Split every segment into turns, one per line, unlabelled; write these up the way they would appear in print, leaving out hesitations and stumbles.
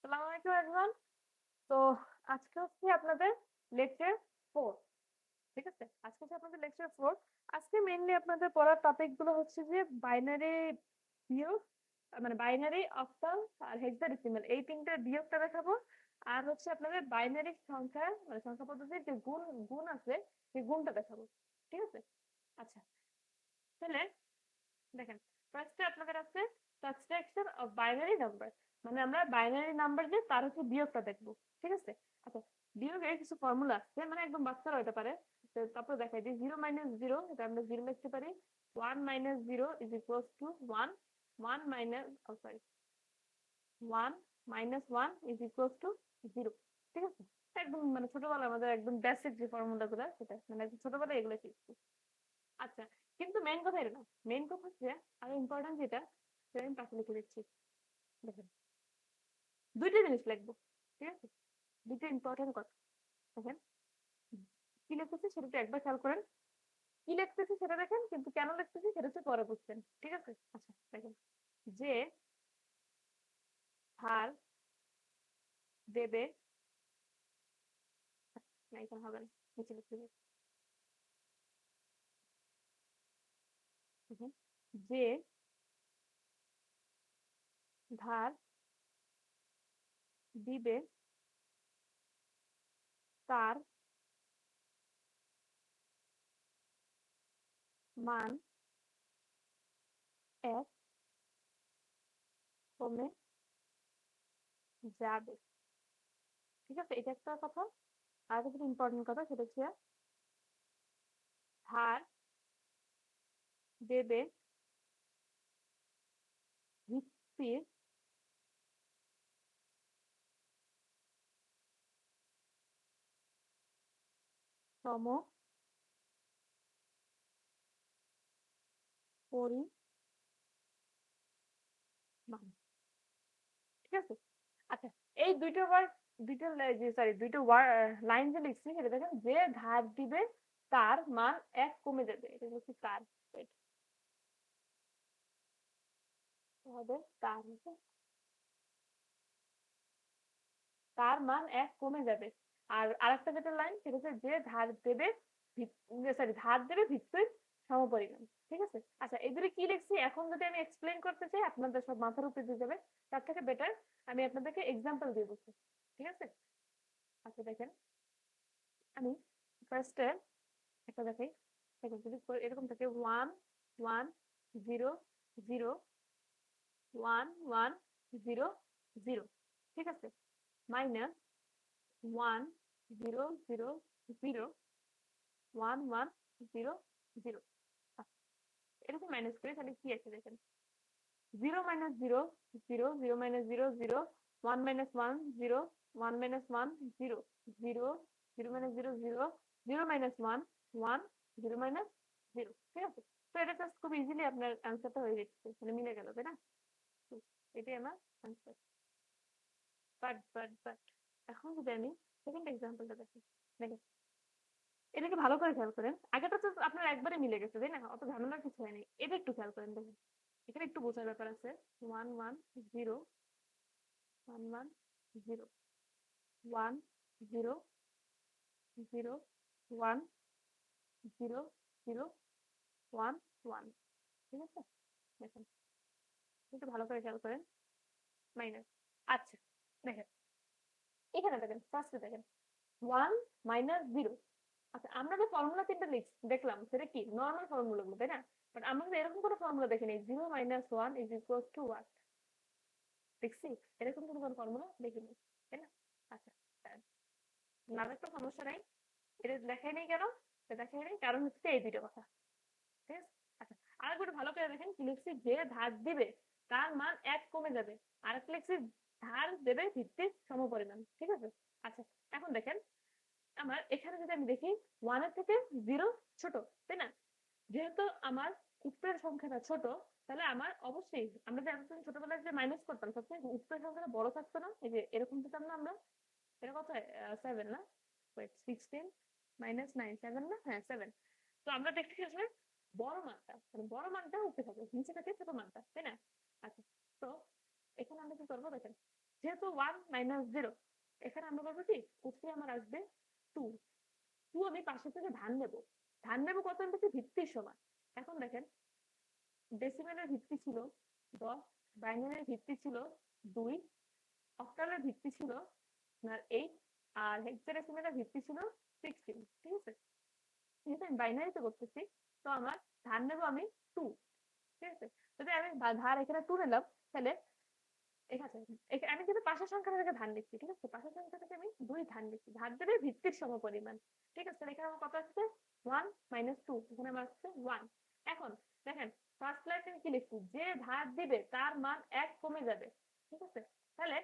আসসালামু আলাইকুম এভরিওয়ান। তো আজকে হচ্ছে আপনাদের লেকচার 4। ঠিক আছে? আজকে হচ্ছে আপনাদের লেকচার 4। আজকে মেইনলি আপনাদের পড়ার টপিক গুলো হচ্ছে যে বাইনারি বিয়োগ, মানে বাইনারি, অক্টাল আর হেক্সাডেসিমাল, এই তিনটা বিয়োগটা দেখাবো। আর হচ্ছে আপনাদের বাইনারি সংখ্যা, মানে সংখ্যা পদ্ধতির যে গুণ গুণ আছে সেই গুণটা দেখাবো। ঠিক আছে? আচ্ছা, তাহলে দেখেন, ফার্স্টে আপনাদের আছে সাবট্রাকশন অফ বাইনারি নাম্বার, মানে আমরা বাইনারি নাম্বার যে তার হচ্ছে বিয়োগটা দেখবো। ঠিক আছে? আচ্ছা, বিয়োগের কিছু ফর্মুলা আছে, মানে একদম বাচ্চারা হতে পারে। তো তারপর দেখাই দিই, 0 - 0, এটা আমরা 0 লিখতে পারি। 1 - 0 is equals to 1। 1 minus, sorry, 1 - 1 is equals to 0। ঠিক আছে? একদম মানে ছোটবেলায় আমাদের একদম বেসিক যে ফর্মুলা গুলো, সেটা মানে একদম ছোটবেলায় এগুলো শিখছি। আচ্ছা, কিন্তু মেইন কথা এটা না। মেইন কথা হচ্ছে আরো ইম্পর্টেন্ট যেটা, সেটা আমি পাশে লিখে দিচ্ছি। দেখেন, দুইটা জিনিস লিখবো। ঠিক আছে? দুইটা ইম্পর্টেন্ট কথা। দেখেন, কি লিখতেছি সেটা একটু একবার খেয়াল করেন। কি লিখতেছি সেটা দেখেন, কিন্তু কেন লিখতেছি সেটা হচ্ছে পরে বুঝছেন। ঠিক আছে? আচ্ছা, দেখেন, যে ধার দেবে, না এখানে হবে না, নিচে লিখতে হবে। দেখেন, যে ধার দিবে তার মান এক কমে যাবে। ঠিক আছে? এটা একটা কথা। আর একটা ইম্পর্টেন্ট কথা, সেটা হচ্ছে ধার দেবে ভিত্তির সম পরিমাণ। ঠিক আছে? আচ্ছা, এই দুইটা ওয়ার্ড, দুইটা যে সরি দুইটা লাইন যে লিখছি সেটা দেখেন, যে ধার দিবে তার মান এক কমে যাবে, এটা হচ্ছে কার। Wait, হবে তার হচ্ছে তার মান এক কমে যাবে। আর আরেকটা যেটা লাইন সেটা হচ্ছে যে ধার দেবে সরি ধার দেবে ভিত্তির সমপরিমাণ। ঠিক আছে? আচ্ছা, এই দুটো কি লিখছি এখন যদি আমি এক্সপ্লেন করতে চাই আপনাদের সব মাথার উপরে দিয়ে যাবে। তার থেকে বেটার আমি আপনাদেরকে এক্সাম্পল দিয়ে বলছি। ঠিক আছে? আচ্ছা, দেখেন, আমি ফার্স্টে একটা দেখাই। দেখেন, যদি এরকম থাকে 1 1 0 1 1 0 0, ঠিক আছে, মাইনাস 1 0 0 0 1 1 0 0। এরকম মাইনাস করে তাহলে কি আছে দেখেন, 0 - 0 0 0 - 1 0 1 - 1 0 0 - 1 1 0 - 0। ঠিক আছে? তো এটা জাস্ট খুব ইজিলি আপনার অ্যান্সারটা হয়ে যাচ্ছে, মানে মিলে গেল, তাই না? এটাই আমার অ্যান্সার। বাট এখন যদি আমি সেকেন্ড এক্সাম্পলটা দেখি, দেখেন, এটা একটু ভালো করে খেয়াল করেন। আগেটা তো আপনার একবারে মিলে গেছে, তাই না? অত ঝামেলার কিছু হয়নি। এটা একটু খেয়াল করেন, দেখেন, এখানে একটু বোঝার ব্যাপার আছে। 1 1 0 1 1 0 1 0 0 1 0 0 1 1। ঠিক আছে? দেখেন, একটু ভালো করে খেয়াল করেন। মাইনাস। আচ্ছা, দেখেন, এখানে দেখেন, ফার্স্টে দেখেন 1 - 0। আচ্ছা, আমরা যে ফর্মুলা তিনটা দেখলাম সেটা কি নর্মাল ফর্মুলা গুলো, তাই না? বাট আমরা কিন্তু এরকম কোনো ফর্মুলা দেখিনি, 0 - 1 = 1 দেখছি। এরকম কোনো ফর্মুলা দেখিনি, তাই না? আচ্ছা, নামের তো সমস্যা নাই। এটা দেখাই নেই কেন? এটা দেখাই নেই কারণ হচ্ছে এই দুটো কথা। ঠিক আছে? আচ্ছা, আরেকবার ভালো করে দেখেন, কি লিখছি, যে ধার দিবে তার মান এক কমে যাবে। আরেকটা লিখছি, ধার দেবে ভিত্তির সমপরিমাণ। ঠিক আছে? আচ্ছা, এখন দেখেন, আমার এখানে যদি আমি দেখি 1 এর থেকে 0 ছোট, তাই না? যেহেতু আমার উত্তরের সংখ্যাটা ছোট, তাহলে আমার অবশ্যই, আমরা যে এতদিন ছোটবেলায় যে মাইনাস করতাম সবসময় উত্তরের সংখ্যাটা বড় থাকতো না, এই যে এরকম পেতাম না আমরা। এটা কত? 7 না? ওয়েট, 16 - 9, 7 না? হ্যাঁ, 7। তো আমরা দেখতে আসলে বড় মানটা, মানে বড় মানটা উপরে থাকে, নিচে থাকে ছোট মানটা, তাই না? আচ্ছা, তো এখানে আমরা কি করবো দেখেন, যেহেতু 1 মাইনাস 0, এখানে আমরা বলবো কি উপরে আমার আসবে 2। 2 আমি পাশে থেকে ধান নেব কত বেশি ভিত্তির সমান। এখন দেখেন ডেসিমেলের ভিত্তি ছিল 10, বাইনারির ভিত্তি ছিল 2, অক্টালের ভিত্তি ছিল আপনার 8, আর হেক্সাডেসিমেলের ভিত্তি ছিল 16। ঠিক আছে, যেহেতু আমি বাইনারিতে করতেছি তো আমার ধার নেব আমি 2। ঠিক আছে, যদি আমি ধার এখানে 2 নিলাম তাহলে এখানে আমি কিন্তু পাশের সংখ্যা থেকে ধার নিচ্ছি। ঠিক আছে, পাশের সংখ্যা থেকে আমি 2 ধার নিচ্ছি, ধার দেবে ভিত্তির সমপরিমাণ। ঠিক আছে, এখানে আমার কত আসছে 1 মাইনাস 2, এখানে আমার আসছে 1। এখন দেখেন ফার্স্ট লাইনে কি লিখছি, যে ধার দিবে তার মান 1 কমে যাবে। ঠিক আছে, তাহলে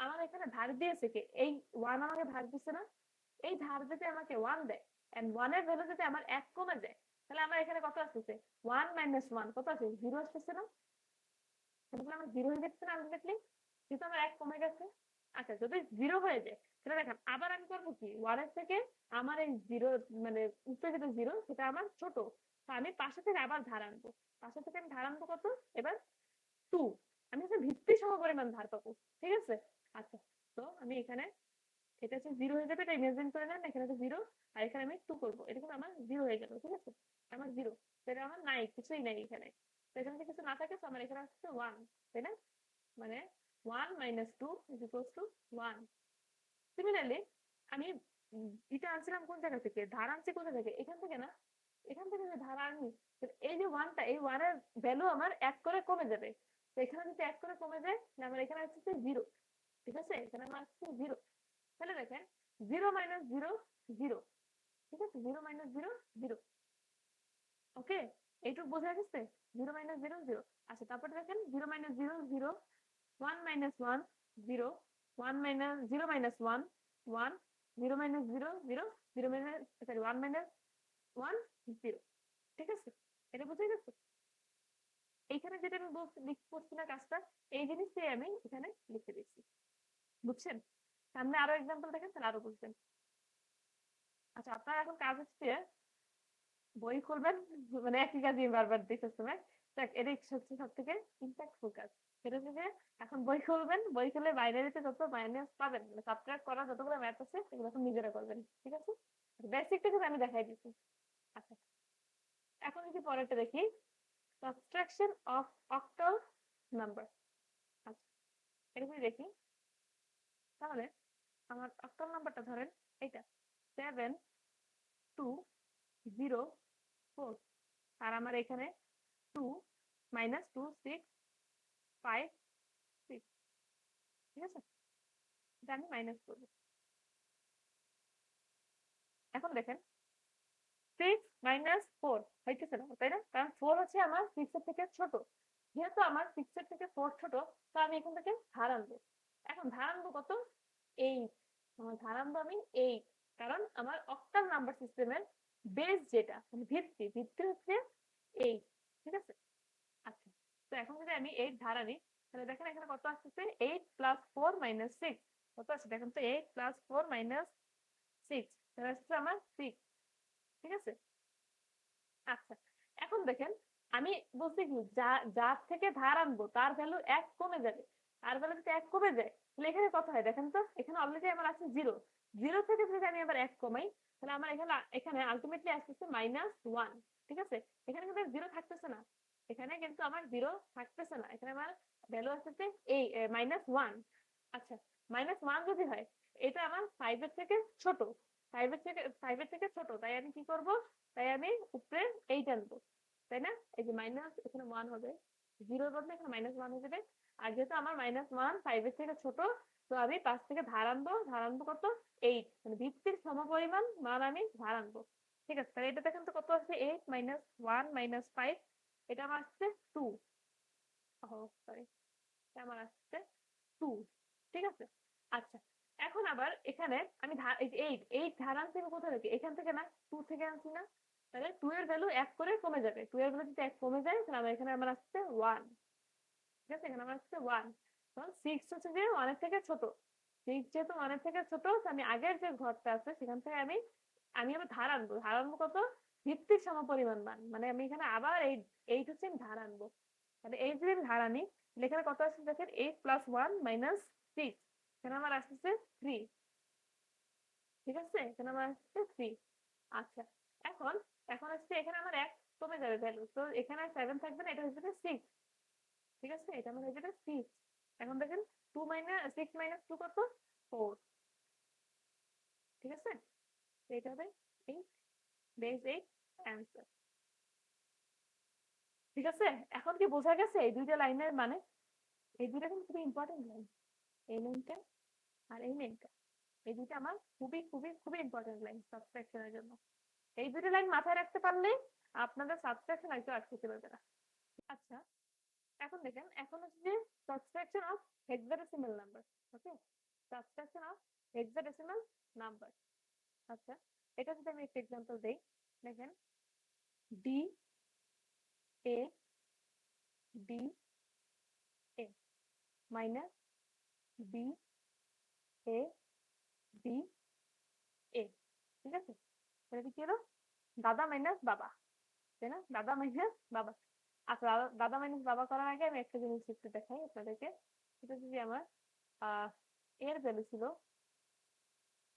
আমার এখানে ধার দিয়েছে কি এই 1 আমাকে ধার দিচ্ছে না, এই ধার যদি আমাকে 1 দেয় এন্ড 1 এর ভ্যালু যদি আমার 1 কমে যায় তাহলে আমার এখানে কত আসছে 1 মাইনাস 1 কত আছে 0 আসছে না, তাহলে আমার 0 হয়ে যাচ্ছে না আলটিমেটলি, যেহেতু আমার 1 কমে গেছে। আচ্ছা, যদি 0 হয়ে যায় তাহলে দেখেন আবার আমি করবো কি 1 এর থেকে আমার এই 0 মানে উপরে যেটা 0 সেটা আমার ছোট, তো আমি পাশে থেকে আবার ধার আনবো। পাশে থেকে আমি ধার আনবো কত এবার 2, আমি হচ্ছে ভিত্তি সমপরিমাণ ধার পাবো। ঠিক আছে, আচ্ছা, তো আমি এখানে এটা হচ্ছে 0 হয়ে যাবে, এটা ইমাজিন করে নেন, এখানে হচ্ছে 0 আর এখানে আমি 2 করবো, এটা কিন্তু আমার 0 হয়ে গেল। ঠিক আছে, আমার 0, এটা আমার নাই, কিছুই নাই এখানে, তো এখানে যদি কিছু না থাকে তো আমার এখানে আসছে 1, তাই না, মানে 1 minus 2 is equals to 1। Similarly আমি এটা আনছিলাম কোন জায়গা থেকে, ধার আনছি কোথা থেকে, এখান থেকে না, এখান থেকে যে ধার আনি এই যে 1টা, এই 1 এর ভ্যালু আমার 1 করে কমে যাবে, তো এখানে যদি 1 করে কমে যায় আমার এখানে আসছে 0। ঠিক আছে, এখানে আমার আসছে 0, তাহলে দেখেন 0 মাইনাস 0 0। ঠিক আছে, 0 মাইনাস 0 0। ওকে, এইটুকু বোঝা গেছে, 0 মাইনাস 0 0। আচ্ছা, তারপরে দেখেন 0 minus 0 0, 1 minus 1 0, 1 minus 0 minus 1 1, 0 minus 0 0, 0 minus sorry 1 minus 1 0। ঠিক আছে, এটা বুঝে গেছে। এইখানে যেটা আমি করছি না কাজটা, এই জিনিসটাই আমি এখানে লিখে দিচ্ছি। বুঝছেন, সামনে আরো এক্সাম্পল দেখেন তাহলে আরো বুঝবেন। আচ্ছা, আপনার এখন কাজ হচ্ছে বই খুলবেন, মানে একই কাজই বারবার দেখতে সময়, দেখ এটাই হচ্ছে সব থেকে ইম্প্যাক্টফুল কাজ। সেটা হচ্ছে যে এখন বই খুলবেন, বই খুলে বাইনারিতে যত মাইনাস পাবেন, মানে সাবট্রাক্ট করা যতগুলো ম্যাথ আছে সেগুলো এখন নিজেরা করবেন। ঠিক আছে, বেসিকটা কিন্তু আমি দেখাই দিচ্ছি। আচ্ছা, এখন যদি পরেরটা দেখি, সাবট্রাকশন অফ অক্টাল নাম্বার। আচ্ছা, এটা যদি দেখি তাহলে আমার অক্টাল নাম্বারটা ধরেন এটা 7 2 0 4, আর আমার এখানে 2 মাইনাস 2 6 5 6। ঠিক আছে, এটা আমি মাইনাস করবো। এখন দেখেন 6 মাইনাস 4 হইতেছে না, তাই না, কারণ 4 হচ্ছে আমার 6 এর থেকে ছোট। যেহেতু আমার 6 এর থেকে 4 ছোট, তো আমি এখান থেকে ধার আনবো। এখন ধার আনবো কত 8, আমার ধার আনবো আমি 8, কারণ আমার অক্টাল নাম্বার সিস্টেমের বেস যেটা মানে ভিত্তি ভিত্তি হচ্ছে 8। ঠিক আছে, আচ্ছা, তো এখন যদি আমি 8 ধার আনি তাহলে দেখেন এখানে কত আসছে 8 প্লাস 4 মাইনাস 6, কত আছে দেখেন তো 8 প্লাস 4 মাইনাস 6, তাহলে আসছে আমার 6। ঠিক আছে, আচ্ছা, এখন দেখেন আমি বলছি কি যার থেকে ধার আনবো তার ভ্যালু 1 কমে যাবে, তার ভ্যালু যদি 1 কমে যায় তাহলে এখানে কত হয় দেখেন তো, এখানে অলরেডি আমার আছে 0, 0 থেকে যদি আমি আবার 1 কমাই তাহলে আমার এখানে এখানে আলটিমেটলি আসতেছে -1। ঠিক আছে, এখানে কিন্তু 0 থাকতেছে না, এখানে কিন্তু আমার 0 থাকতেছে না, এখানে আমার ভ্যালু আসতেছে এই -1। আচ্ছা, -1 যদি হয় এটা আমার 5 এর থেকে ছোট, 5 এর থেকে ছোট, তাই আমি কি করব, তাই আমি উপরে 8 আনবো, তাই না, এই যে মাইনাস এখানে 1 হবে, 0 এর বদলে এখানে -1 হয়ে যাবে। আর যেহেতু আমার -1 5 এর থেকে ছোট, তো আমি 5 থেকে ধার আনবো কত 8, মানে ভিত্তির সমপরিমাণ মান আমি ধার আনবো। ঠিক আছে, তাহলে এটা দেখেন তো কত আছে 8 -1 -5, এটা আমার আসছে 2। ও সরি, এটা আমার আসছে 2। ঠিক আছে, আচ্ছা, এখন আবার এখানে আমি এই যে 8 ধার আনছি আমি কোথা থেকে, এখান থেকে না, 2 থেকে আনছি না, তাহলে 2 এর ভ্যালু 1 করে কমে যাবে, 2 এর ভ্যালু যদি 1 কমে যায় তাহলে আমার এখানে আমার আসছে 1। ঠিক আছে, এখানে আমার আসছে 1, কারণ 6 হচ্ছে যে 1 এর থেকে ছোট, 6 যেহেতু 1 এর থেকে ছোট, তো আমি আগের যে ঘরটা আছে সেখান থেকে আমি আবার ধার আনবো কত ভিত্তির সমপরিমাণ মান, মানে আমি এখানে আবার 8 হচ্ছে আমি ধার আনবো। তাহলে এই যদি আমি ধারা নিই এখানে কত আসছে দেখেন 8 + 1 - 6, এখানে আমার আসছে 3। ঠিক আছে, এখানে আমার আসছে 3। আচ্ছা, এখন এখন আসছে এখানে আমার 1 কমে যাবে ভ্যালু, তো এখানে আর 7 থাকবে না, এটা হয়ে যাবে 6। ঠিক আছে, এটা আমার হয়ে যাবে 6। এখন দেখেন 6 - 2 কত? 4। ঠিক আছে, তো এটা হবে 8, বেস 8 অ্যান্সার। ঠিক আছে, এখন কি বোঝা গেছে এই দুইটা লাইনের মানে? এই দুইটা কিন্তু খুবই ইম্পর্টেন্ট লাইন, এই লাইনটা আর এই লাইনটা। এই দুইটা আমার খুবই খুবই খুবই ইম্পর্টেন্ট লাইন সাবট্রাকশনের জন্য। এই দুটো লাইন মাথায় রাখতে পারলে আপনাদের সাবট্রাকশন একটু আটকে পারবে না। আচ্ছা, এখন দেখেন, এখন হচ্ছে subtraction of hexadecimal number. Okay, subtraction of hexadecimal number. আচ্ছা, এটা যদি আমি একটা এক্সাম্পল দেই, দেখেন D A D A minus B A B A. ঠিক আছে, এটা কি হলো? দাদা মাইনাস বাবা, তাই না? দাদা মাইনাস বাবা। আচ্ছা, দাদা মাইনাস বাবা করার আগে আমি একটা জিনিস একটু দেখাই আপনাদেরকে। সেটা যদি আমার এর ভ্যালু ছিল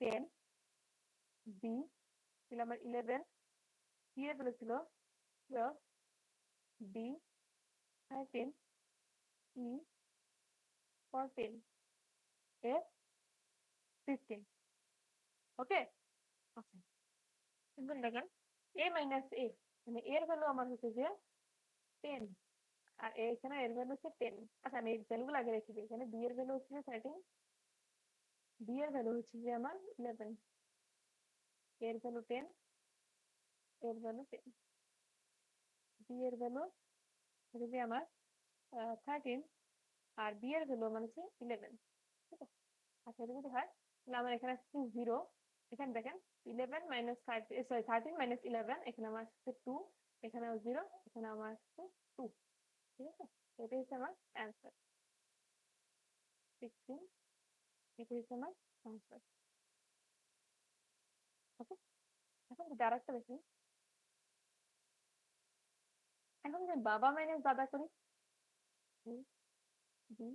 10, বি ছিল আমার 11, সি এর ভ্যালু ছিল 12, ডি 13, ই 14, এফ 15। ওকে, আচ্ছা, এখন দেখেন এ মাইনাস এ, মানে এর ভ্যালু আমার হচ্ছে যে 10, আর এখানে এর ভ্যালু হচ্ছে 10। আচ্ছা, আমি এই ভ্যালুগুলো আগে রেখে দিই। এখানে বি এর ভ্যালু হচ্ছে 13, বি এর ভ্যালু হচ্ছে যে আমার 11, এর ভ্যালু 10, এর ভ্যালু 10, বি এর ভ্যালু হচ্ছে যে আমার 13, আর বি এর ভ্যালু আমার হচ্ছে 11। ঠিক আছে, আচ্ছা, এটা যদি হয় তাহলে আমার এখানে আসছে 0। এখানে দেখেন 11 - 13, সরি 13 - 11, এখানে আমার আসছে 2, এখানেও 0, এখানে আমার আসছে 2। ঠিক আছে, এটা হচ্ছে আমার অ্যান্সার 16, এটা হচ্ছে আমার অ্যান্সার। ওকে, এখন যদি আরেকটা দেখি, এখন যদি বাবা মাইনাস দাদা করি, B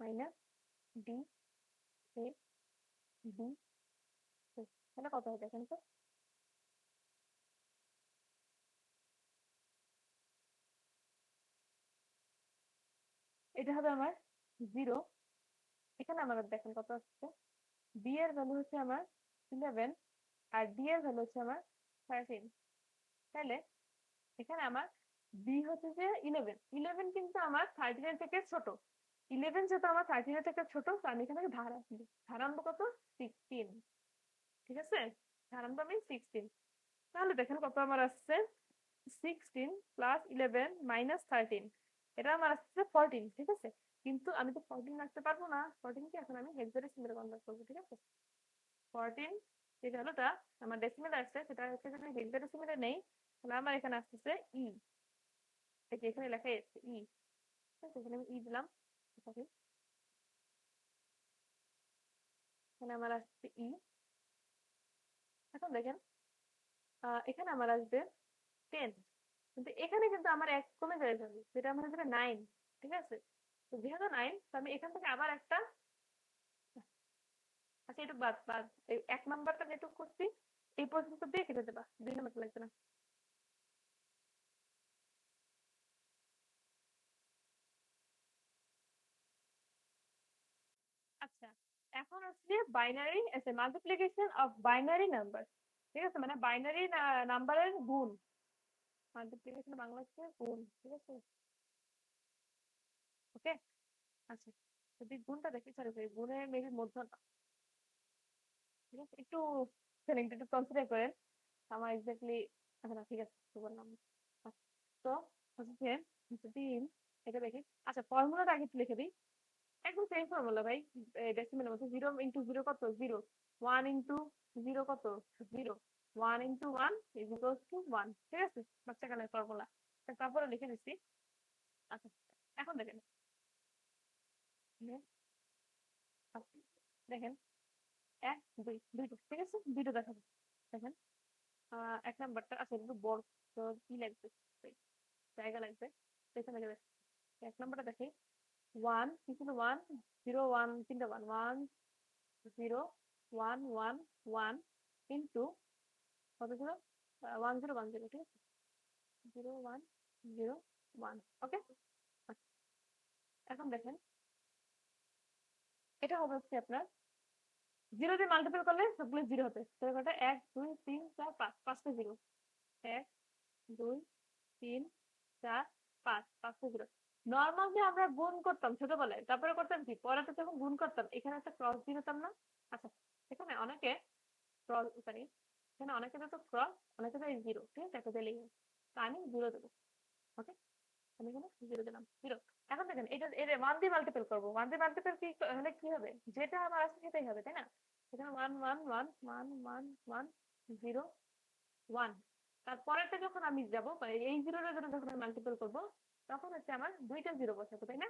minus D A B, তাহলে কত হয় দেখেন তো? এটা হবে আমার 0। এখানে আমার দেখেন কত আসছে, বি এর ভ্যালু হচ্ছে আমার 11, আর ডি এর ভ্যালু হচ্ছে আমার 13। তাহলে এখানে আমার বি হচ্ছে যে 11, 11 কিন্তু আমার 13 এর থেকে ছোট। 11 যেহেতু আমার 13 এর থেকে ছোট, তো আমি এখানে ধারা আনবো। ধারা আনবো কত? 16। ঠিক আছে, ধারা আনবো আমি 16। তাহলে দেখেন কত আমার আসছে, 16 + 11 - 13, এটা আমার আসছে 14। ঠিক আছে, কিন্তু আমি তো 14 রাখতে পারবো না, 14 কে এখন আমি হেক্সাডেসিমালে কনভার্ট করবো। ঠিক আছে, 14 যে ভ্যালুটা আমার ডেসিমেলে আসছে সেটা হচ্ছে যদি হেক্সাডেসিমেলে নেই, তাহলে আমার এখানে আসতেছে ই। এই যে এখানে লেখা আছে ই। ঠিক আছে, এখানে আমি ই দিলাম। সরি, এখানে আমার আসছে ই। এখন দেখেন এখানে আমার আসবে 10, কিন্তু এখানে কিন্তু আমার 1 কমে যাবে, যেটা আমার হচ্ছে 9। ঠিক আছে, তো যেহেতু 9, তো আমি এখান থেকে আবার একটা, আচ্ছা এটা বাদ বাদ, এই 1 নাম্বারটা যেটুকু করছি এই পর্যন্ত দিয়ে কেটে দেবা, 2 নাম্বারটা লাগবে না। আচ্ছা, এখন হচ্ছে বাইনারি, আচ্ছা মাল্টিপ্লিকেশন অফ বাইনারি নাম্বার। ঠিক আছে, মানে বাইনারি নাম্বারের গুণ। মাল্টিপ্লিকেশন বাংলা হচ্ছে গুণ। ঠিক আছে, ওকে। আচ্ছা, যদি গুণটা দেখি, সরি গুণের মেবি মধ্য না। ঠিক আছে, একটু স্পেলিংটা একটু কনসিডার করেন। আমার এক্স্যাক্টলি, আচ্ছা না ঠিক আছে, তো বললাম। আচ্ছা, তো হচ্ছে যদি এটা দেখি, আচ্ছা ফর্মুলাটা আগে একটু লিখে দিই। একদম সেম ফর্মুলা ভাই, ডেসিমেলের মধ্যে 0 ইন্টু 0 কত? 0। 1 ইন্টু 0 কত? 0। 1 ইন্টু 1 ইজ ইকুয়ালস টু 1। ঠিক আছে, বাচ্চা কালের ফর্মুলা, তারপরে লিখে দিচ্ছি। আচ্ছা, এখন দেখেন, আচ্ছা, দেখেন 1 2 দুইটা, ঠিক আছে, দুইটা দেখাবো। দেখেন 1 নাম্বারটা, আচ্ছা একটু বড়, তো কি লাগবে? Wait, জায়গা লাগবে। এখানে যাবে এক নম্বরটা দেখি 1 কি ছিল 1 0 1 তিনটা 1 1 0 1 1 1 ইনটু কত ছিল 1 0 1 0 ঠিক আছে 0 1 0 1 ওকে এখন দেখেন এটা হবে হচ্ছে আপনার 0 দিয়ে মাল্টিপল করলে সবগুলো 0 হবে তাহলে কত 1 2 3 4 5 পাঁচটা 0 1 2 3 4 5 পাঁচটা 0 নরমাল যে আমরা গুণ করতাম ছোটবেলায় তারপরে করতাম কি পরেতে যখন গুণ করতাম এখানে একটা ক্রস দিয়ে দিতাম না আচ্ছা এখানে অনেকে ক্রস সরি এখানে অনেকে তো ক্রস অনেকে তো 0 ঠিক আছে একটা দিলেই হয় তো আমি 0 দেবো ওকে আমি এখানে 0 দিলাম 0 এখন দেখেন এটা এর 1 দিয়ে মাল্টিপল করব 1 দিয়ে মাল্টিপল কি হলে কি হবে যেটা আমার আছে সেটাই হবে তাই না এখানে 1 1 1 1 1 1 0 1 তারপরেরটা যখন আমি যাব এই 0 এর জন্য যখন আমি মাল্টিপল করব তখন হচ্ছে আমার দুইটা 0 বসাবো তাই না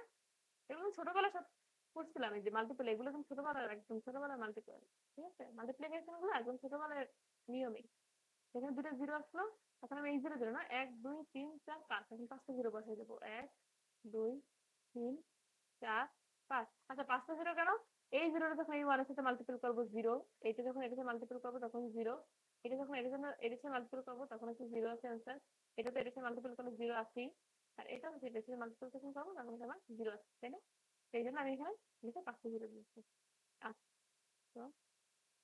এগুলো ছোটবেলায় সব করছিলাম এই যে মাল্টিপল এগুলো একদম ছোটবেলায় একদম ছোটবেলায় মাল্টিপল ঠিক আছে মাল্টিপ্লিকেশন গুলো একদম ছোটবেলায় নিয়মই এখানে দুটো 0 আসলো এখন আমি এই 0 দিলাম না 1 2 3 4 5 এখন পাঁচটা 0 বসাই দেবো 1 2 3 4 5 আচ্ছা পাঁচটা 0 কেন এই 0 টা যখন এই 1 এর সাথে মাল্টিপল করব 0 এইটা যখন এটার সাথে মাল্টিপল করব তখন 0 এটা যখন এটার সাথে মাল্টিপল করব তখন হচ্ছে 0 আছে आंसर এটা তো এটার সাথে মাল্টিপল করলে 0 আসেই আর এটা হচ্ছে এটার সাথে মাল্টিপল যখন করব তখন আমার 0 আসে তাই না সেই জন্য আমি এখানে লিখে পাঁচটা 0 দিয়েছি আচ্ছা তো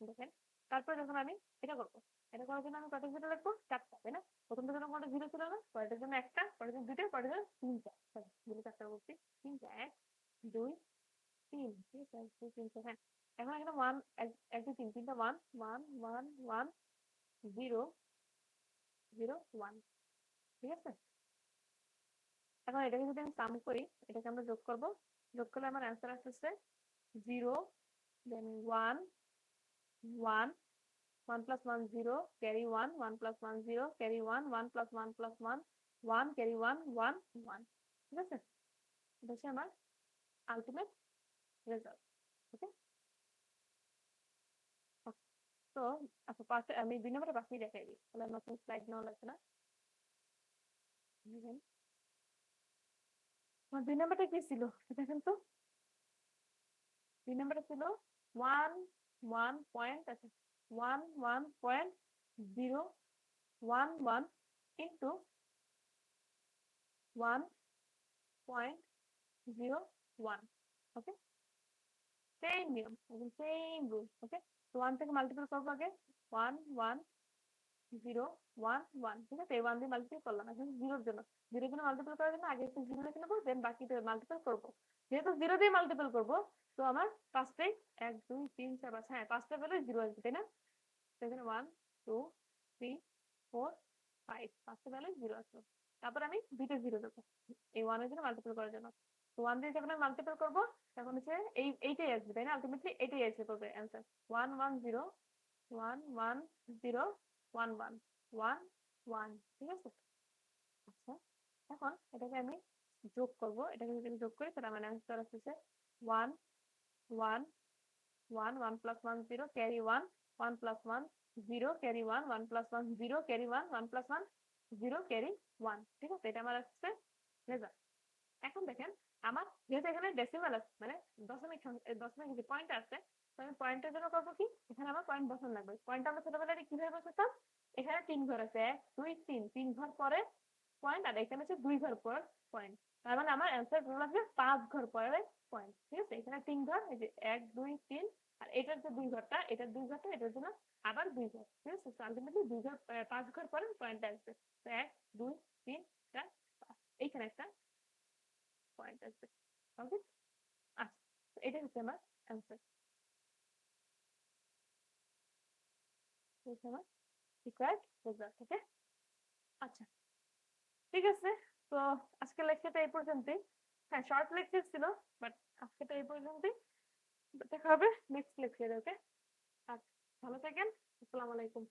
দেখেন তারপর যখন আমি এটা করব এটা করার জন্য আমি কত 0 লিখবো চারটা তাই না প্রথমটার জন্য কোনটা 0 ছিল না পরেরটার জন্য একটা পরের জন্য দুইটা পরের জন্য তিনটা সরি 0 চারটা বলছি তিনটা 1 2 3 ঠিক আছে 1 2 3 4 হ্যাঁ এখন এখানে 1 1 2 3 তিনটা 1 1 1 1 0 0 1 ঠিক আছে এখন এটাকে যদি আমি সাম করি এটাকে আমরা যোগ করব যোগ করলে আমার অ্যান্সার আসছে 0 দেন 1 1 1 plus 1 0 carry 1 1 plus 1 0 carry 1 1 plus 1 plus 1 1 carry 1 1 1 ঠিক আছে এটা হচ্ছে আমার আলটিমেট রেজাল্ট ওকে তো আচ্ছা পাশে আমি 2 নম্বরে পাশেই দেখাই দিই তাহলে নতুন স্লাইড নেওয়া লাগবে না দেখেন আমার 2 নম্বরটা কি ছিল দেখেন তো 2 নম্বরটা ছিল 1 1 পয়েন্ট আচ্ছা 1 1 পয়েন্ট 0 1 1 ইন্টু 1 পয়েন্ট 0 1 ওকে সেম নিয়ম সেম রুল ওকে তো 1 থেকে মাল্টিপল করবো আগে 1 1 0 1 1 ঠিক আছে এই 1 দিয়ে মাল্টিপল করলাম এখন 0 এর জন্য 0 এর জন্য মাল্টিপল করার জন্য আগে একটু 0 লিখে নেবো দেন বাকিটা মাল্টিপল করবো যেহেতু 0 দিয়ে মাল্টিপল করবো তো আমার পাঁচটাই 1 2 3 4 5 হ্যাঁ পাঁচটা পেলে 0 আসবে তাই না তো এখানে 1 2 3 4 5 পাঁচটা পেলে 0 আসবে তারপর আমি দুইটা 0 দেবো এই 1 এর জন্য মাল্টিপল করার জন্য তো 1 দিয়ে যখন আমি মাল্টিপল করবো তখন হচ্ছে এইটাই আসবে তাই না আলটিমেটলি এটাই এসে পড়বে অ্যান্সার 1 1 0 1 1 0 1 1 1 1 ঠিক আছে আচ্ছা এখন এটাকে আমি যোগ করব এটাকে যদি আমি যোগ করি তাহলে আমার অ্যান্সার আসছে 1 1 1 1 plus 1 0 carry 1 1 plus 1 0 carry 1 1 plus 1 0 carry 1 1 plus 1 0 carry 1 ঠিক আছে এটা আমার আসছে রেজাল্ট এখন দেখেন আমার যেহেতু এখানে ডেসিমাল আছে মানে দশমিক যে পয়েন্ট আছে তো আমি পয়েন্টের জন্য করবো কি এখানে আমার পয়েন্ট বসানো লাগবে পয়েন্ট আমরা ছোটবেলায় কিভাবে বসাতাম এখানে 3 ঘর আছে 1 2 3 3 ঘর পরে পয়েন্ট আর এখানে হচ্ছে 2 ঘর পর পয়েন্ট তার মানে আমার অ্যান্সার লাগবে 5 ঘর পরে পয়েন্ট ঠিক আছে এখানে 3 ঘর এই যে 1 2 3 আর এটার যে 2 ঘরটা এটার 2 ঘরটা এটার জন্য আবার 2 ঘর ঠিক আছে তো আলটিমেটলি 2 ঘর 5 ঘর পরে পয়েন্ট আসবে তো 1 2 3 4 5 এইখানে একটা পয়েন্ট আসবে ওকে আচ্ছা এটা হচ্ছে আমার অ্যান্সার হচ্ছে আমার রিকোয়ার্ড রেজাল্ট ওকে আচ্ছা ঠিক আছে তো আজকের লেকচারটা এই পর্যন্তই হ্যাঁ শর্ট লেকচার ছিল বাট আজকেটা এই পর্যন্তই দেখা হবে নেক্সট লেকচারে ওকে আচ্ছা ভালো থাকেন আসসালামু আলাইকুম